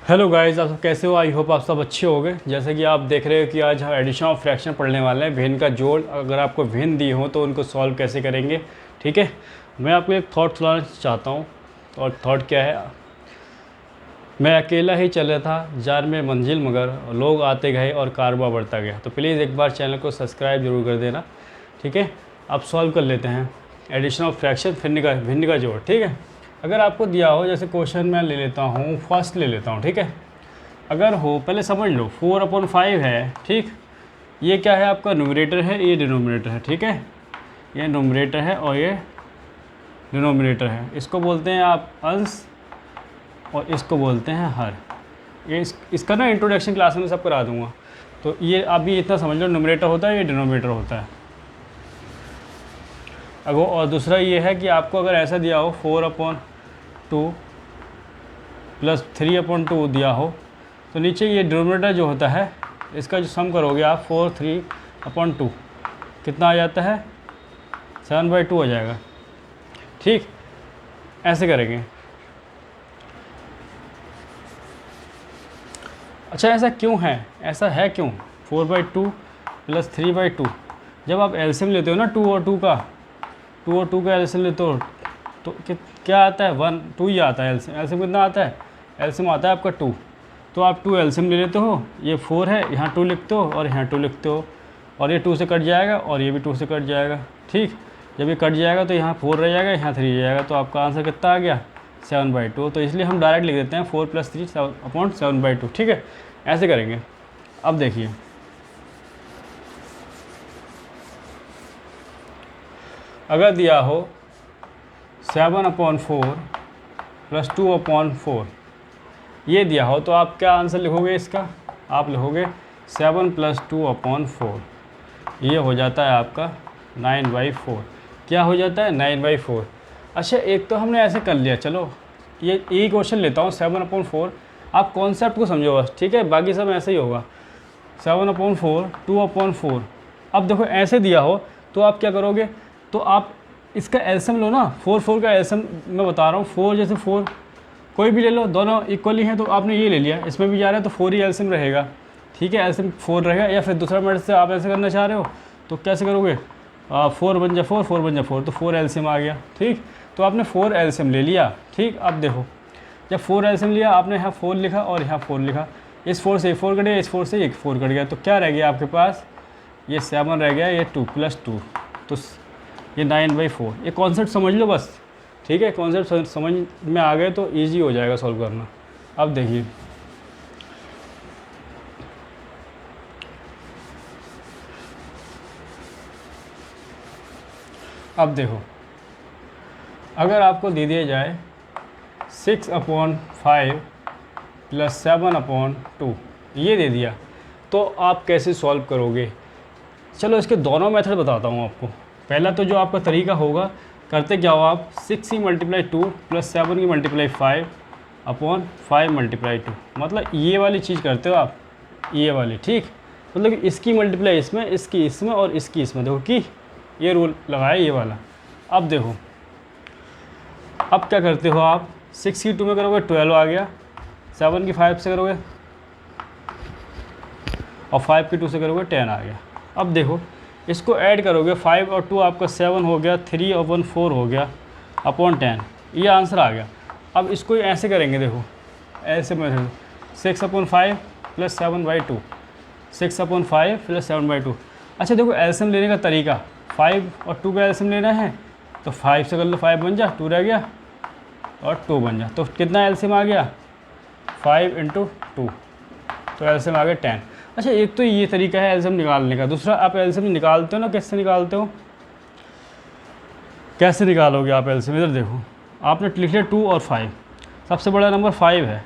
Hello guys, आप सब कैसे हो? आई होप आप सब अच्छे होंगे। जैसे कि आप देख रहे हो कि आज हम एडिशन ऑफ फ्रैक्शन पढ़ने वाले हैं। भिन्न का जोड़, अगर आपको भिन्न दी हो तो उनको सॉल्व कैसे करेंगे। ठीक है, मैं आपको एक थॉट सुनाना चाहता हूँ। और थॉट क्या है? मैं अकेला ही चल रहा था जार में मंजिल, मगर लोग आते गए और कारवा बढ़ता गया। तो प्लीज़ एक बार चैनल को सब्सक्राइब जरूर कर देना। ठीक है, अब सॉल्व कर लेते हैं एडिशन ऑफ फ्रैक्शन, भिन्न का जोड़। ठीक है, अगर आपको दिया हो, जैसे क्वेश्चन मैं ले लेता हूँ, फर्स्ट ले लेता हूँ। ठीक है, अगर हो, पहले समझ लो 4/5 है। ठीक, ये क्या है? आपका न्यूमरेटर है, ये डिनोमिनेटर है। ठीक है, ये न्यूमरेटर है और ये डिनोमिनेटर है। इसको बोलते हैं आप अंश और इसको बोलते हैं हर। ये इसका ना इंट्रोडक्शन क्लास में सब करा दूंगा। तो ये अभी इतना समझ लो, न्यूमरेटर होता है, ये डिनोमिनेटर होता है। अब और दूसरा ये है कि आपको अगर ऐसा दिया हो 4/2 प्लस 3/2 दिया हो, तो नीचे ये डिनोमिनेटर जो होता है इसका जो सम करोगे आप 4/3/2 कितना आ जाता है? 7/2 आ जाएगा। ठीक, ऐसे करेंगे। अच्छा, ऐसा क्यों है? ऐसा है क्यों 4/2 प्लस 3/2? जब आप एलसीएम लेते हो ना 2 और 2 का, 2 और 2 का एलसीएम लेते हो तो क्या आता है? 1 2 ही आता है। एलसीएम कितना आता है? एलसीएम आता है आपका 2। तो आप 2 एलसीएम ले लेते हो, ये 4 है, यहाँ 2 लिखते हो और यहाँ 2 लिखते हो, और ये 2 से कट जाएगा और ये भी 2 से कट जाएगा। ठीक, जब ये कट जाएगा तो यहाँ 4 रह जाएगा, यहाँ 3 रह जाएगा। तो आपका आंसर कितना आ गया? 7/2। तो इसलिए हम डायरेक्ट लिख देते हैं 4 + 3 7/2। ठीक है, ऐसे करेंगे। अब देखिए, अगर दिया हो 7/4 प्लस 2/4, ये दिया हो, तो आप क्या आंसर लिखोगे इसका? आप लिखोगे 7 + 2/4। ये हो जाता है आपका 9/4। क्या हो जाता है? 9/4। अच्छा, एक तो हमने ऐसे कर लिया। चलो ये क्वेश्चन लेता हूँ 7/4। आप कॉन्सेप्ट को समझो बस। ठीक है, बाकी सब ऐसे ही होगा। 7/4 2/4। अब देखो ऐसे दिया हो तो आप क्या करोगे? तो आप इसका एलसीएम लो ना। 4 का एलसीएम मैं बता रहा हूँ। 4 जैसे 4 कोई भी ले लो, दोनों इक्वली हैं, तो आपने ये ले लिया, इसमें भी जा रहा है तो 4 ही एलसीएम रहेगा। ठीक है, एलसीएम 4 रहेगा। या फिर दूसरा मेथड से आप ऐसे करना चाह रहे हो तो कैसे करोगे? 4 बन जा 4, 4 बन जा 4, तो 4 एलसीएम आ गया। ठीक, तो आपने 4 एलसीएम ले लिया। ठीक, अब देखो, जब 4 एलसीएम लिया आपने, यहाँ 4 लिखा और यहाँ 4 लिखा। इस 4 से 4 कट गया, इस 4 से 4 कट गया, तो क्या रह गया आपके पास? ये 7 रह गया, ये 2 + 2, तो ये 9/4। ये कॉन्सेप्ट समझ लो बस। ठीक है, कॉन्सेप्ट समझ में आ गए तो ईजी हो जाएगा सॉल्व करना। अब देखिए, अब देखो, अगर आपको दे दिया जाए 6/5 प्लस 7/2, ये दे दिया, तो आप कैसे सॉल्व करोगे? चलो इसके दोनों मेथड बताता हूँ आपको। पहला तो जो आपका तरीका होगा, करते क्या हो आप, 6 की × 2 प्लस 7 की × 5/5 × 2, मतलब ये वाली चीज़ करते हो आप, ये वाली। ठीक, मतलब इसकी मल्टीप्लाई इसमें, इसकी इसमें और इसकी इसमें। देखो कि ये रूल लगाया ये वाला। अब देखो, अब क्या करते हो आप, 6 की 2 में करोगे 12 आ गया, 7 की 5 से करोगे और 5 की 2 से करोगे 10 आ गया। अब देखो, इसको ऐड करोगे, 5 और 2 आपका 7 हो गया, 3/4 हो गया अपॉन 10, ये आंसर आ गया। अब इसको ऐसे करेंगे, देखो ऐसे में 6/5 प्लस 7/2, 6/5 प्लस 7/2। अच्छा देखो, एलसीएम लेने का तरीका, 5 और 2 का एलसीएम लेना है तो 5 से कर लो, 5 बन जा, 2 रह गया और 2 बन जा, तो कितना एलसीएम आ गया? 5 × 2, तो एलसीएम आ गया 10। अच्छा, एक तो ये तरीका है एलसीएम निकालने का। दूसरा, आप एलसीएम निकालते हो ना, कैसे निकालते हो? कैसे निकालोगे आप एलसीएम? इधर देखो, आपने लिख लिया 2 और 5, सबसे बड़ा नंबर 5 है।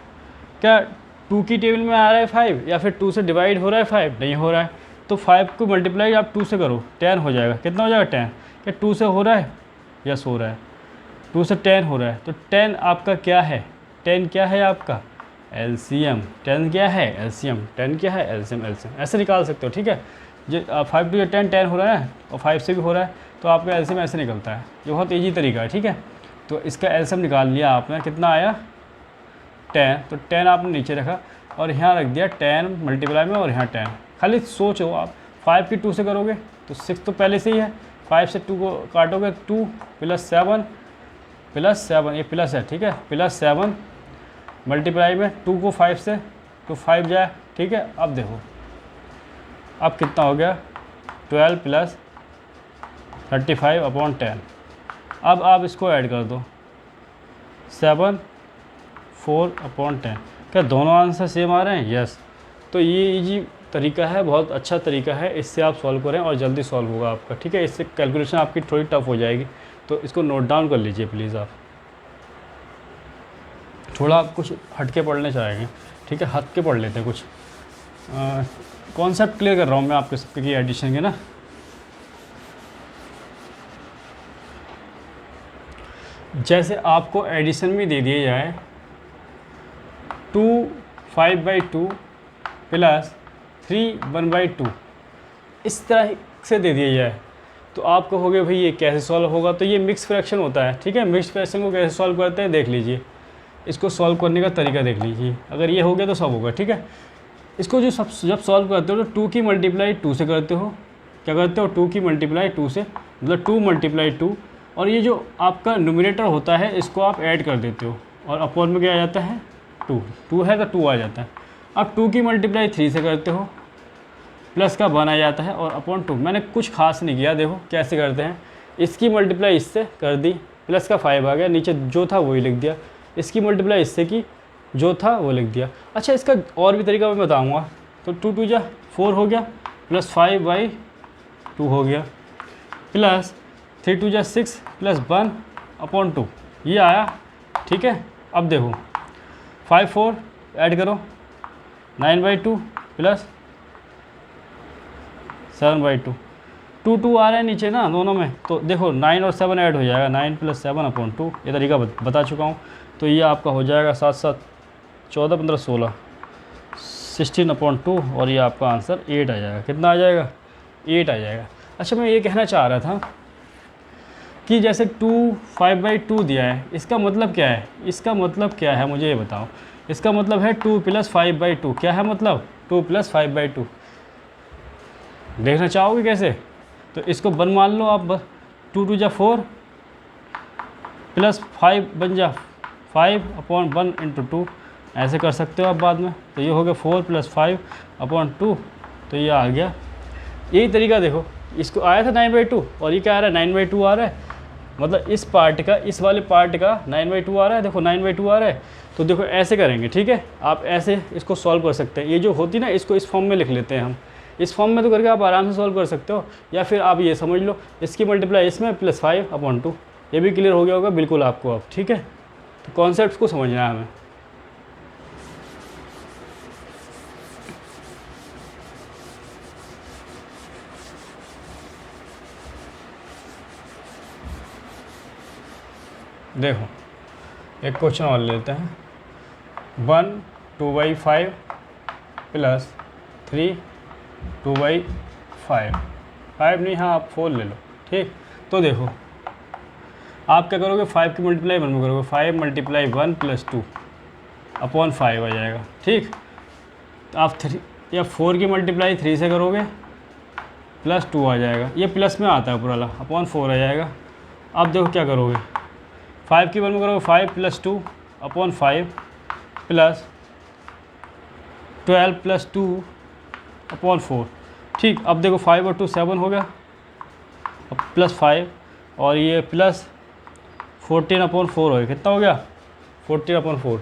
क्या 2 की टेबल में आ रहा है 5, या फिर 2 से डिवाइड हो रहा है 5? नहीं हो रहा है, तो 5 को मल्टीप्लाई आप 2 से करो, 10 हो जाएगा। कितना हो जाएगा? 10। क्या 2 से हो रहा है? यस हो रहा है, 2 से 10 हो रहा है, तो 10 आपका क्या है? 10 क्या है आपका? एलसीएम। 10 क्या है? एलसीएम। 10 क्या है? एलसीएम। एलसीएम ऐसे निकाल सकते हो। ठीक है, जो 5 × 10 10 हो रहा है और 5 से भी हो रहा है, तो आपका एलसीएम ऐसे निकलता है। ये बहुत ईजी तरीका है। ठीक है, तो इसका एलसीएम निकाल लिया आपने, कितना आया? 10, तो 10 आपने नीचे रखा और यहाँ रख दिया 10 मल्टीप्लाई में और यहाँ 10। खाली सोचो आप 5 की 2 से करोगे तो 6 तो पहले से ही है, 5 से 2 को काटोगे 2 + 7 ये प्लस है, ठीक है, +7 मल्टीप्लाई में 2 को 5 से तो 5 जाए, ठीक है। अब देखो अब कितना हो गया 12 + 35/10। अब आप इसको ऐड कर दो 7 4/10। क्या दोनों आंसर सेम आ रहे हैं? यस। तो ये इजी तरीका है, बहुत अच्छा तरीका है, इससे आप सॉल्व करें और जल्दी सॉल्व होगा आपका, ठीक है। इससे कैलकुलेशन आपकी थोड़ी टफ हो जाएगी, तो इसको नोट डाउन कर लीजिए प्लीज़। आप थोड़ा आप कुछ हटके पढ़ने चाहेंगे, ठीक है, हट के पढ़ लेते हैं कुछ। कॉन्सेप्ट क्लियर कर रहा हूँ मैं आपके सबके की एडिशन के ना। जैसे आपको एडिशन में दे दिया जाए 2 5/2 + 3 1/2, इस तरह से दे दिया जाए तो आप कहोगे भाई ये कैसे सॉल्व होगा। तो ये मिक्स फ्रैक्शन होता है, ठीक है। मिक्स फ्रैक्शन को कैसे सॉल्व करते हैं देख लीजिए, इसको सॉल्व करने का तरीका देख लीजिए। अगर ये हो गया तो सब होगा, ठीक है। इसको जब सॉल्व करते हो तो 2 की मल्टीप्लाई 2 से करते हो। क्या करते हो? 2 की मल्टीप्लाई 2 से, मतलब 2 × 2, और ये जो आपका न्यूमरेटर होता है इसको आप ऐड कर देते हो और अपॉन में क्या आ जाता है 2 है तो 2 आ जाता है। अब 2 की मल्टीप्लाई 3 से करते हो, प्लस का 1 आ जाता है और अपॉन 2। मैंने कुछ खास नहीं किया, देखो कैसे करते हैं। इसकी मल्टीप्लाई इससे कर दी, प्लस का 5 आ गया, नीचे जो था वही लिख दिया। इसकी मल्टीप्लाई इससे की, जो था वो लिख दिया। अच्छा, इसका और भी तरीका मैं बताऊंगा। तो 2 2 जा 4 हो गया, प्लस 5/2 हो गया, प्लस 3 2 जा 6 + 1/2, ये आया, ठीक है। अब देखो 5 4 ऐड करो 9/2 + 7/2, 2 2 आ रहा है नीचे ना दोनों में, तो देखो 9 और 7 ऐड हो जाएगा, 9 + 7/2। ये तरीका बता चुका हूँ। तो ये आपका हो जाएगा 7 7 14 15 16 16/2 और ये आपका आंसर 8 आ जाएगा। कितना आ जाएगा? 8 आ जाएगा। अच्छा, मैं ये कहना चाह रहा था कि जैसे 2 5/2 दिया है, इसका मतलब क्या है? इसका मतलब क्या है मुझे ये बताओ। इसका मतलब है 2 + 5/2। क्या है मतलब? 2 + 5/2। देखना चाहोगे कैसे? तो इसको 1 मान लो आप, बस 2 2 जा 4 + 5 बन जा 5/1 × 2, ऐसे कर सकते हो आप बाद में। तो ये हो गया 4 + 5/2, तो ये आ गया। यही तरीका देखो, इसको आया था 9/2 और ये क्या आ रहा है 9/2 आ रहा है, मतलब इस पार्ट का, इस वाले पार्ट का 9/2 आ रहा है। देखो 9/2 आ रहा है, तो देखो ऐसे करेंगे, ठीक है। आप ऐसे इसको सॉल्व कर सकते हैं। ये जो होती ना, इसको इस फॉर्म में लिख लेते हैं हम। इस फॉर्म में तो करके आप आराम से सॉल्व कर सकते हो, या फिर आप ये समझ लो इसकी मल्टीप्लाई इसमें + 5/2। ये भी क्लियर हो गया होगा बिल्कुल आपको अब, ठीक है। तो कॉन्सेप्ट को समझना है हमें। देखो एक क्वेश्चन और लेते हैं। 1 2/5 + 3 2/5, 5 नहीं, हाँ आप 4 ले लो, ठीक। तो देखो आप क्या करोगे, 5 की मल्टीप्लाई 1 में करोगे, 5 × 1 + 2/5 आ जाएगा, ठीक। तो आप 3 या 4 की मल्टीप्लाई 3 से करोगे, +2 आ जाएगा। ये प्लस में आता है पूरा वाला, /4 आ जाएगा। अब देखो क्या करोगे, 5 की 1 में करोगे 5 + 2/5 + 12 + 2/4, ठीक। अब देखो 5 और 2 7 हो गया, अब +5 और ये +14/4 हो गया। कितना हो गया? 14/4।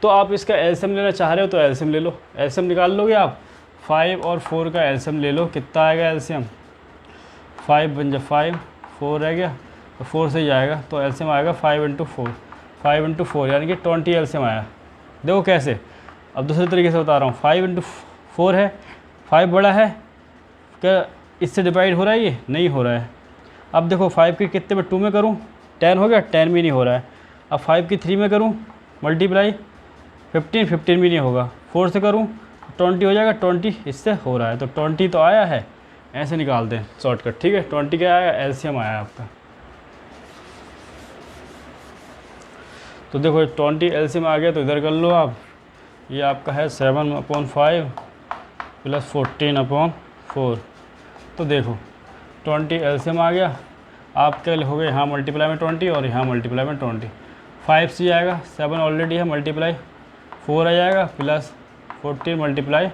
तो आप इसका एलसीएम लेना चाह रहे हो तो एलसीएम ले लो, एलसीएम निकाल लोगे आप। 5 और 4 का एलसीएम ले लो, कितना आएगा एलसीएम? 5 बन जा 5, 4 रह गया, तो 4 से ही जाएगा, तो एलसीएम आएगा 5 × 4, 5 × 4 यानी कि 20 एलसीएम आया। देखो कैसे, अब दूसरे तरीके से बता रहा हूँ। 5 × 4 है, 5 बड़ा है क्या, इससे डिवाइड हो रहा है? ये नहीं हो रहा है। अब देखो 5 के कितने में 2 में करूँ, 10 हो गया, 10 भी नहीं हो रहा है। अब 5 की 3 में करूँ मल्टीप्लाई 15 भी नहीं होगा। 4 से करूँ 20 हो जाएगा, 20 इससे हो रहा है, तो 20 तो आया है। ऐसे निकाल दें शॉर्टकट, ठीक है। 20 क्या आया? एलसीएम आया आपका। तो देखो 20 एलसीएम आ गया तो इधर कर लो आप। ये आपका है 7/5 प्लस 14/4। तो देखो 20 एलसीएम आ गया, आप क्या लिखोगे, यहाँ मल्टीप्लाई में 20 और यहाँ मल्टीप्लाई में 20। 5 से आएगा, 7 ऑलरेडी है, मल्टीप्लाई 4 आ जाएगा, प्लस 14 मल्टीप्लाई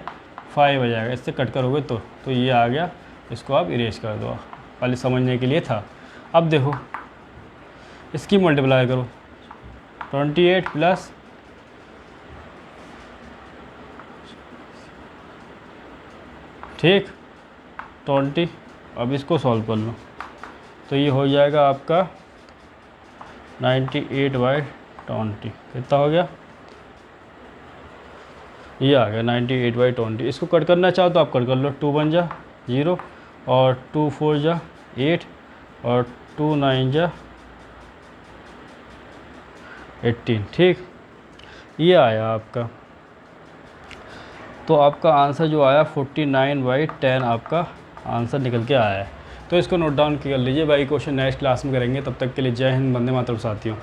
5 आ जाएगा। इससे कट करोगे तो ये आ गया, इसको आप इरेज कर दो, पहले समझने के लिए था। अब देखो इसकी मल्टीप्लाई करो, 28 प्लस 20। अब इसको सॉल्व कर लो तो ये हो जाएगा आपका 98/20। कितना हो गया, ये आ गया 98/20। इसको कट करना चाहो तो आप कट कर लो, 2 1 जा 0 और 2 4 जा 8 और 2 9 जा 18। ठीक, ये आया आपका। तो आपका आंसर जो आया 49/10 आपका आंसर निकल के आया है। तो इसको नोट डाउन कर लीजिए। बाकी क्वेश्चन नेक्स्ट क्लास में करेंगे। तब तक के लिए जय हिंद, वंदे मातरम साथियों।